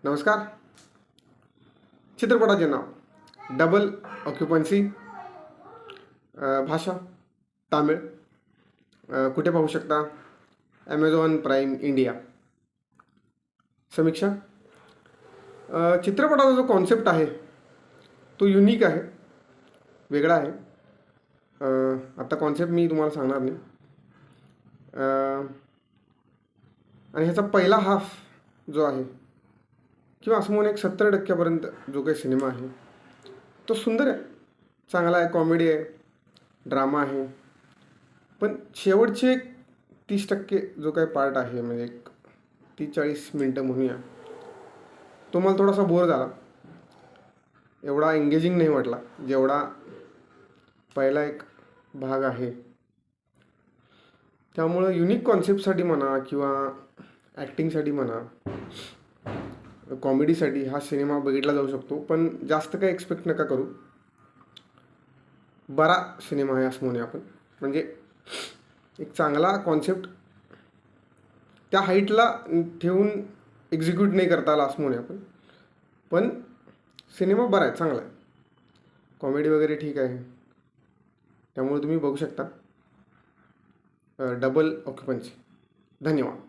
नमस्कार. चित्रपटाचे नाव double occupancy. भाषा तामिळ. कुठे पाहू शकता? Amazon Prime India. समीक्षा. चित्रपटाचा जो कॉन्सेप्ट आहे तो युनिक आहे, वेगळा आहे. आता कॉन्सेप्ट मी तुम्हाला सांगणार नाही. आणि ह्याचा पहिला हाफ जो आहे किंवा असं म्हणून 70% जो काही सिनेमा आहे तो सुंदर आहे, चांगला आहे, कॉमेडी आहे, ड्रामा आहे. पण शेवटचे 30% जो काही पार्ट आहे, म्हणजे एक 30-40 मिनटं म्हणूया, तो मला थोडासा बोर झाला. एवढा एंगेजिंग नाही वाटला जेवढा पहिला एक भाग आहे. त्यामुळं युनिक कॉन्सेप्टसाठी म्हणा किंवा ॲक्टिंगसाठी म्हणा, कॉमेडीसाठी हा सिनेमा बघितला जाऊ शकतो. पण जास्त काही एक्सपेक्ट नका करू. बरा सिनेमा आहे असं म्हणूया आपण. म्हणजे एक चांगला कॉन्सेप्ट त्या हाईटला ठेवून एक्झिक्यूट नाही करता आला असं म्हणूया आपण. पण सिनेमा बरा आहे, चांगला आहे, कॉमेडी वगैरे ठीक आहे. त्यामुळे तुम्ही बघू शकता डबल ऑक्युपन्सी. धन्यवाद.